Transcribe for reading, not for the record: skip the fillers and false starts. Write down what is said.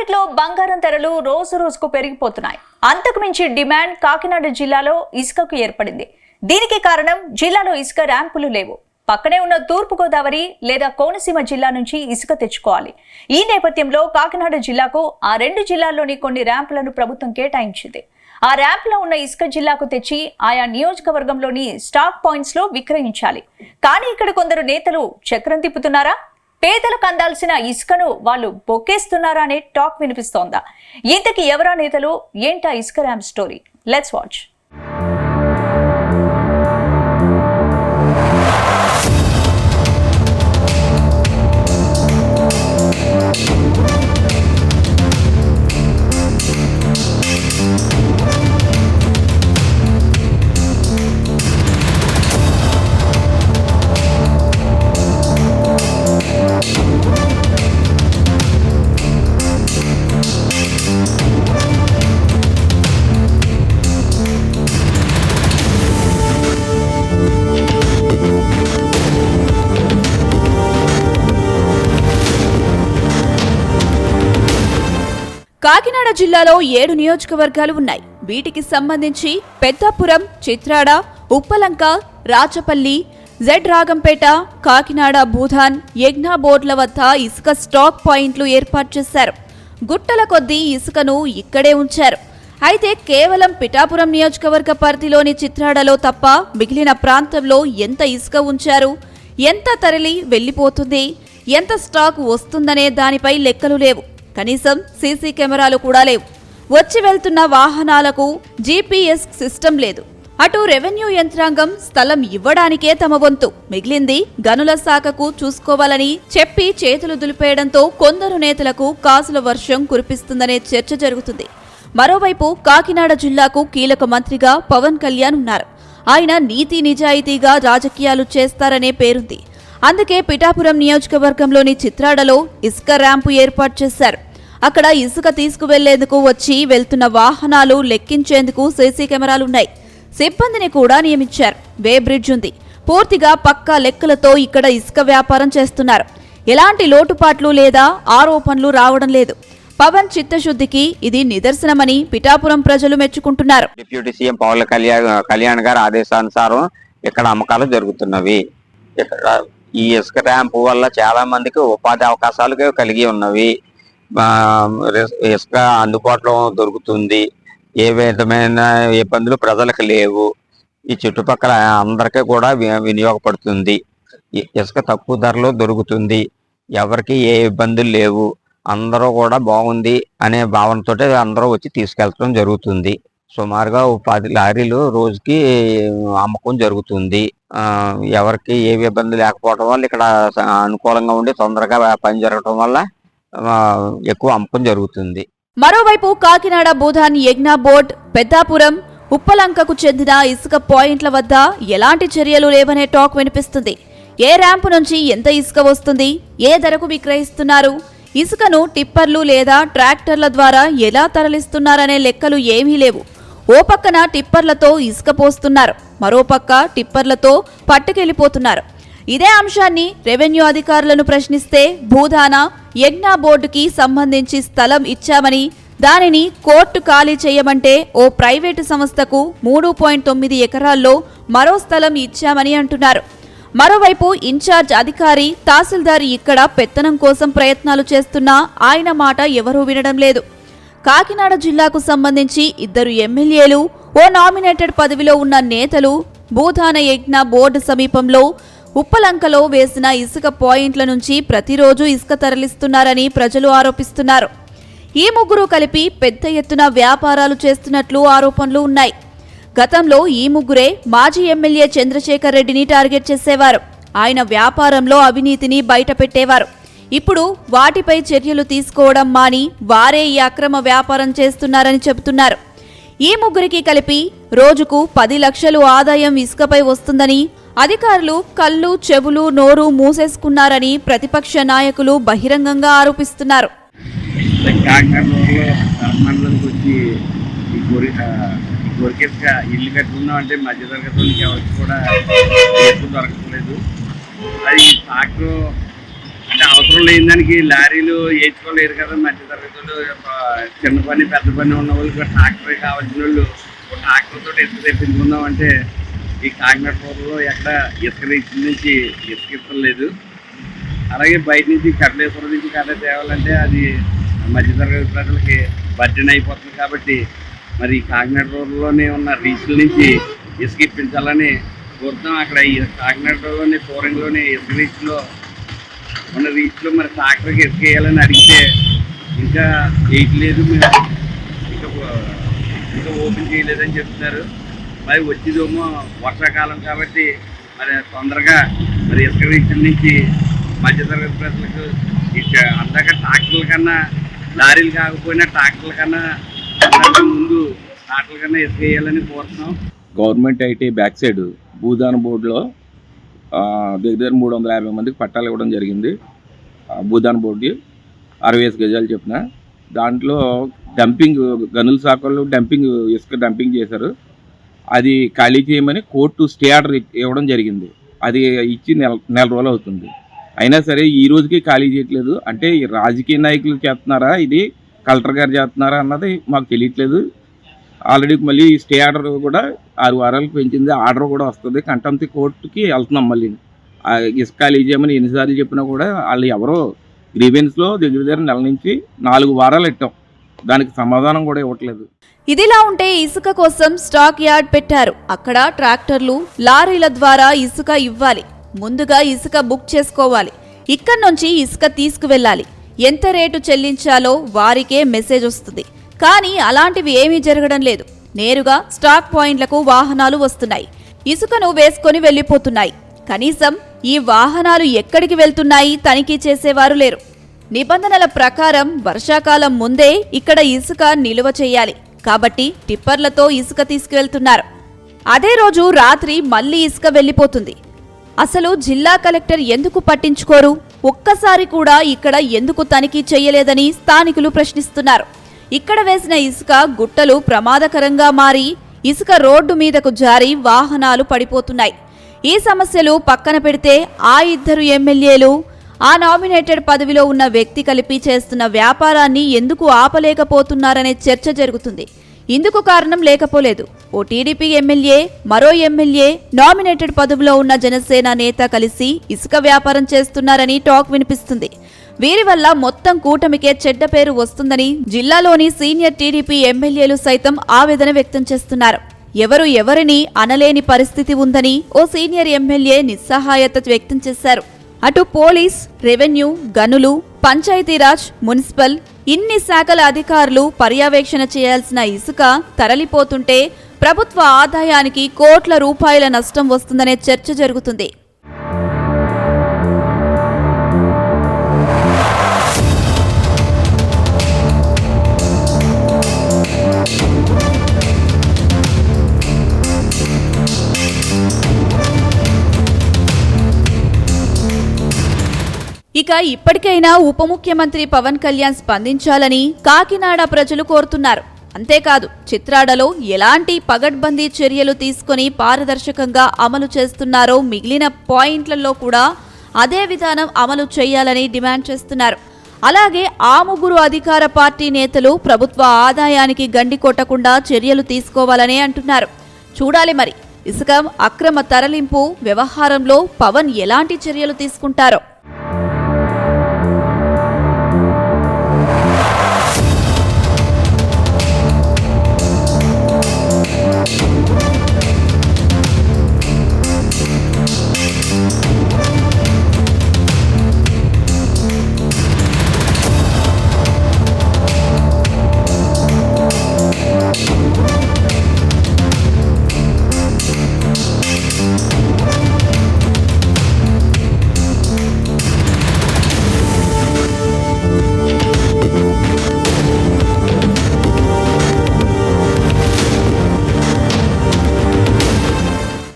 మార్కెట్లో బంగారం ధరలు రోజు రోజుకు పెరిగిపోతున్నాయి. అంతకు మించి డిమాండ్ కాకినాడ జిల్లాలో ఇసుకకు ఏర్పడింది. దీనికి కారణం జిల్లాలో ఇసుక ర్యాంపులు లేవు. పక్కనే ఉన్న తూర్పు గోదావరి లేదా కోనసీమ జిల్లా నుంచి ఇసుక తెచ్చుకోవాలి. ఈ నేపథ్యంలో కాకినాడ జిల్లాకు ఆ రెండు జిల్లాల్లోని కొన్ని ర్యాంపులను ప్రభుత్వం కేటాయించింది. ఆ ర్యాంపులో ఉన్న ఇసుక జిల్లాకు తెచ్చి ఆయా నియోజకవర్గంలోని స్టాక్ పాయింట్స్ లో విక్రయించాలి. కానీ ఇక్కడ కొందరు నేతలు చక్రం తిప్పుతున్నారా? పేదలకు అందాల్సిన ఇసుకను వాళ్ళు బొక్కేస్తున్నారా అనే టాక్ వినిపిస్తోందా? ఇంతకీ ఎవరా నేతలు? ఏంటా ఇసుక ramp story? Let's watch. Kakinada జిల్లాలో 7 నియోజకవర్గాలు ఉన్నాయి. వీటికి సంబంధించి పెద్దాపురం, చిత్రాడ, ఉప్పలంక, రాచపల్లి, జెడ్ రాగంపేట, కాకినాడ భూధాన్, యజ్ఞా బోర్డుల వద్ద ఇసుక స్టాక్ పాయింట్లు ఏర్పాటు చేశారు. గుట్టల కొద్దీ ఇసుకను ఇక్కడే ఉంచారు. అయితే కేవలం పిఠాపురం నియోజకవర్గ పరిధిలోని చిత్రాడలో తప్ప మిగిలిన ప్రాంతంలో ఎంత ఇసుక ఉంచారు, ఎంత తరలి వెళ్లిపోతుంది, ఎంత స్టాక్ వస్తుందనే దానిపై లెక్కలు లేవు. కనీసం సీసీ కెమెరాలు కూడా లేవు. వచ్చి వెళ్తున్న వాహనాలకు జీపీఎస్ సిస్టమ్ లేదు. అటు రెవెన్యూ యంత్రాంగం స్థలం ఇవ్వడానికే తమ వంతు, మిగిలింది గనుల శాఖకు చూసుకోవాలని చెప్పి చేతులు దులిపేయడంతో కొందరు నేతలకు కాసుల వర్షం కురిపిస్తుందనే చర్చ జరుగుతుంది. మరోవైపు కాకినాడ జిల్లాకు కీలక మంత్రిగా పవన్ కళ్యాణ్ ఉన్నారు. ఆయన నీతి నిజాయితీగా రాజకీయాలు చేస్తారనే పేరుంది. అందుకే పిఠాపురం నియోజకవర్గంలోని చిత్రాడలో ఇసుక ర్యాంపు ఏర్పాటు చేశారు. అక్కడ ఇసుక తీసుకువెళ్లేందుకు వచ్చి వెళ్తున్న వాహనాలు లెక్కించేందుకు సీసీ కెమెరాలున్నాయి. సిబ్బందిని కూడా నియమించారు. వే బ్రిడ్జ్ ఉంది. పూర్తిగా పక్కా లెక్కలతో ఇక్కడ ఇసుక వ్యాపారం చేస్తున్నారు. ఎలాంటి లోటుపాట్లు లేదా ఆరోపణలు రావడం లేదు. పవన్ చిత్తశుద్ధికి ఇది నిదర్శనమని పిఠాపురం ప్రజలు మెచ్చుకుంటున్నారు. డిప్యూటీ సీఎం పవన్ కళ్యాణ్ గారి ఆదేశానుసారం ఇక్కడ అమ్మకాలు జరుగుతున్నవి. ఇక్కడ ఈ ఇసుక ర్యాంపు వల్ల చాలా మందికి ఉపాధి అవకాశాలు కలిగి ఉన్నవి. ఇసుక అందుబాటులో దొరుకుతుంది. ఏ విధమైన ఇబ్బందులు ప్రజలకు లేవు. ఈ చుట్టుపక్కల అందరికీ కూడా వినియోగపడుతుంది. ఇసుక తక్కువ ధరలో దొరుకుతుంది. ఎవరికి ఏ ఇబ్బందులు లేవు. అందరూ కూడా బాగుంది అనే భావనతో అందరూ వచ్చి తీసుకెళ్ళడం జరుగుతుంది. సుమారుగా 10 లారీలు రోజుకి అమ్మకం జరుగుతుంది. ఎవరికి ఏ ఇబ్బంది లేకపోవడం వల్ల ఇక్కడ అనుకూలంగా ఉండి తొందరగా పని జరగడం వల్ల ఎక్కువ అమ్మకం జరుగుతుంది. మరోవైపు కాకినాడ భూధాన్, యజ్ఞా బోర్డ్, పెద్దాపురం, ఉప్పలంకకు చెందిన ఇసుక పాయింట్ల వద్ద ఎలాంటి చర్యలు లేవనే టాక్ వినిపిస్తుంది. ఏ ర్యాంపు నుంచి ఎంత ఇసుక వస్తుంది, ఏ ధరకు విక్రయిస్తున్నారు, ఇసుకను టిప్పర్లు లేదా ట్రాక్టర్ల ద్వారా ఎలా తరలిస్తున్నారనే లెక్కలు ఏమీ లేవు. ఓ పక్కన టిప్పర్లతో ఇసుక పోస్తున్నారు, మరోపక్క టిప్పర్లతో పట్టుకెళ్లిపోతున్నారు. ఇదే అంశాన్ని రెవెన్యూ అధికారులను ప్రశ్నిస్తే భూధాన, యజ్ఞా బోర్డుకి సంబంధించి స్థలం ఇచ్చామని, దానిని కోర్టు ఖాళీ చేయమంటే ఓ ప్రైవేటు సంస్థకు 3.9 ఎకరాల్లో మరో స్థలం ఇచ్చామని అంటున్నారు. మరోవైపు ఇన్ఛార్జ్ అధికారి, తహసీల్దార్ ఇక్కడ పెత్తనం కోసం ప్రయత్నాలు చేస్తున్నా ఆయన మాట ఎవరూ వినడం లేదు. కాకినాడ జిల్లాకు సంబంధించి 2 ఎమ్మెల్యేలు, ఓ నామినేటెడ్ పదవిలో ఉన్న నేతలు భూధాన యజ్ఞ బోర్డు సమీపంలో ఉప్పలంకలో వేసిన ఇసుక పాయింట్ల నుంచి ప్రతిరోజు ఇసుక తరలిస్తున్నారని ప్రజలు ఆరోపిస్తున్నారు. ఈ ముగ్గురు కలిపి పెద్ద ఎత్తున వ్యాపారాలు చేస్తున్నట్లు ఆరోపణలు ఉన్నాయి. గతంలో ఈ ముగ్గురే మాజీ ఎమ్మెల్యే చంద్రశేఖర్ రెడ్డిని టార్గెట్ చేసేవారు. ఆయన వ్యాపారంలో అవినీతిని బయటపెట్టేవారు. ఇప్పుడు వాటిపై చర్యలు తీసుకోవడం మాని వారే ఈ అక్రమ వ్యాపారం చేస్తున్నారని చెబుతున్నారు. ఈ ముగ్గురికి కలిపి రోజుకు 10 లక్షలు ఆదాయం ఇసుకపై వస్తుందని, అధికారులు కళ్ళు, చెవులు, నోరు మూసేసుకున్నారని ప్రతిపక్ష నాయకులు బహిరంగంగా ఆరోపిస్తున్నారు. ఇల్లు కట్టుకున్నాం అంటే మధ్యతరగతి ఎవరికి కూడా దొరకట్లేదు. అది ట్రాక్టర్ అంటే అవసరం లేని దానికి లారీలు వేయించుకోలేరు కదా. మధ్య తరగతులు, చిన్న పని పెద్ద పని ఉన్న వాళ్ళు, ట్రాక్టర్ కావాల్సిన వాళ్ళు ట్రాక్టర్ తోటి ఇసుక తెప్పించుకుందాం అంటే ఈ కాకినాడ రోడ్లో ఎక్కడ ఇసుక రీచ్ నుంచి ఇసుక ఇవ్వలేదు. అలాగే బయట నుంచి కట్లేశ్వరం నుంచి కట్ట తేవాలంటే అది మధ్యతరగతి ప్రజలకి బడ్జెట్ అయిపోతుంది. కాబట్టి మరి కాకినాడ రోడ్లోనే ఉన్న రీచ్ల నుంచి ఇసుక ఇప్పించాలని కోరుతాం. అక్కడ ఈ కాకినాడ రోడ్లోనే కోరంలోనే ఇసుక రీచ్లో ఉన్న రీచ్లో మరి ట్రాక్టర్కి ఇసుక వేయాలని అడిగితే ఇంకా వేయట్లేదు, మేము ఇంకా ఓపెన్ చేయలేదని చెప్తున్నారు. మరి వచ్చేదేమో వర్షాకాలం కాబట్టి మరి తొందరగా మరి ఇసుక రీచ్ల నుంచి మధ్యతరగతి ప్రజలకు అందాక ట్రాక్టర్ల కన్నా, లారీలు కాకపోయినా ట్రాక్టర్ల కన్నా ముందు ట్రాక్టర్ల కన్నా ఇసుక వేయాలని కోరుతున్నాం. Government IT back side Bhoodan బోర్డులో దగ్గర 350 మందికి పట్టాలు ఇవ్వడం జరిగింది. భూదాన్ బోర్డు 60 గజాలు చెప్పిన దాంట్లో డంపింగ్ గనుల శాఖలు ఇసుక డంపింగ్ చేశారు. అది ఖాళీ చేయమని కోర్టు స్టే ఆర్డర్ ఇవ్వడం జరిగింది. అది ఇచ్చి నెల రోజులు అవుతుంది. అయినా సరే ఈ రోజుకి ఖాళీ చేయట్లేదు. అంటే రాజకీయ నాయకులు చేస్తున్నారా, ఇది కలెక్టర్ గారు చేస్తున్నారా అన్నది మాకు తెలియట్లేదు. ఆల్రెడీ మళ్ళీ స్టే ఆర్డర్ కూడా 6 వారాలకు పెంచింది. ఆర్డర్ కూడా వస్తుంది. కంటెంప్ట్ కోర్టుకి వెళ్తున్నాం. మళ్ళీ ఇసుక ఖాళీ చేయమని ఎన్నిసార్లు చెప్పినా కూడా వాళ్ళు ఎవరో గ్రీవెన్స్లో దగ్గర నెల నుంచి 4 వారాలు ఇట్టాం. దానికి సమాధానం కూడా ఇవ్వట్లేదు. ఇదిలా ఉంటే ఇసుక కోసం స్టాక్ యార్డ్ పెట్టారు. అక్కడ ట్రాక్టర్లు, లారీల ద్వారా ఇసుక ఇవ్వాలి. ముందుగా ఇసుక బుక్ చేసుకోవాలి. ఇక్కడి నుంచి ఇసుక తీసుకువెళ్ళాలి. ఎంత రేటు చెల్లించాలో వారికే మెసేజ్ వస్తుంది. కానీ అలాంటివి ఏమీ జరగడం లేదు. నేరుగా స్టాక్ పాయింట్లకు వాహనాలు వస్తున్నాయి. ఇసుకను వేసుకొని వెళ్లిపోతున్నాయి. కనీసం ఈ వాహనాలు ఎక్కడికి వెళ్తున్నాయి తనిఖీ చేసేవారు లేరు. నిబంధనల ప్రకారం వర్షాకాలం ముందే ఇక్కడ ఇసుక నిలువ చేయాలి. కాబట్టి టిప్పర్లతో ఇసుక తీసుకువెళ్తున్నారు. అదే రోజు రాత్రి మళ్లీ ఇసుక వెళ్లిపోతుంది. అసలు జిల్లా కలెక్టర్ ఎందుకు పట్టించుకోరు? ఒక్కసారి కూడా ఇక్కడ ఎందుకు తనిఖీ చేయలేదని స్థానికులు ప్రశ్నిస్తున్నారు. ఇక్కడ వేసిన ఇసుక గుట్టలు ప్రమాదకరంగా మారి ఇసుక రోడ్డు మీదకు జారి వాహనాలు పడిపోతున్నాయి. ఈ సమస్యలు పక్కన పెడితే ఆ 2 ఎమ్మెల్యేలు, ఆ నామినేటెడ్ పదవిలో ఉన్న వ్యక్తి కలిపి చేస్తున్న వ్యాపారాన్ని ఎందుకు ఆపలేకపోతున్నారనే చర్చ జరుగుతుంది. ఇందుకు కారణం లేకపోలేదు. ఓ టీడీపీ ఎమ్మెల్యే, మరో ఎమ్మెల్యే, నామినేటెడ్ పదవిలో ఉన్న జనసేన నేత కలిసి ఇసుక వ్యాపారం చేస్తున్నారని టాక్ వినిపిస్తుంది. వీరి వల్ల మొత్తం కూటమికే చెడ్డ పేరు వస్తుందని జిల్లాలోని సీనియర్ టీడీపీ ఎమ్మెల్యేలు సైతం ఆవేదన వ్యక్తం చేస్తున్నారు. ఎవరు ఎవరిని అనలేని పరిస్థితి ఉందని ఓ సీనియర్ ఎమ్మెల్యే నిస్సహాయత వ్యక్తం చేశారు. అటు పోలీస్, రెవెన్యూ, గనులు, పంచాయతీరాజ్, మున్సిపల్ ఇన్ని శాఖల అధికారులు పర్యవేక్షణ చేయాల్సిన ఇసుక తరలిపోతుంటే ప్రభుత్వ ఆదాయానికి కోట్ల రూపాయల నష్టం వస్తుందనే చర్చ జరుగుతుంది. ఇక ఇప్పటికైనా ఉప ముఖ్యమంత్రి పవన్ కళ్యాణ్ స్పందించాలని కాకినాడ ప్రజలు కోరుతున్నారు. అంతేకాదు చిత్రాడలో ఎలాంటి పగడ్బందీ చర్యలు తీసుకొని పారదర్శకంగా అమలు చేస్తున్నారో మిగిలిన పాయింట్లలో కూడా అదే విధానం అమలు చేయాలని డిమాండ్ చేస్తున్నారు. అలాగే ఆ 3 అధికార పార్టీ నేతలు ప్రభుత్వ ఆదాయానికి గండి కొట్టకుండా చర్యలు తీసుకోవాలని అంటున్నారు. చూడాలి మరి ఇసుక అక్రమ తరలింపు వ్యవహారంలో పవన్ ఎలాంటి చర్యలు తీసుకుంటారో.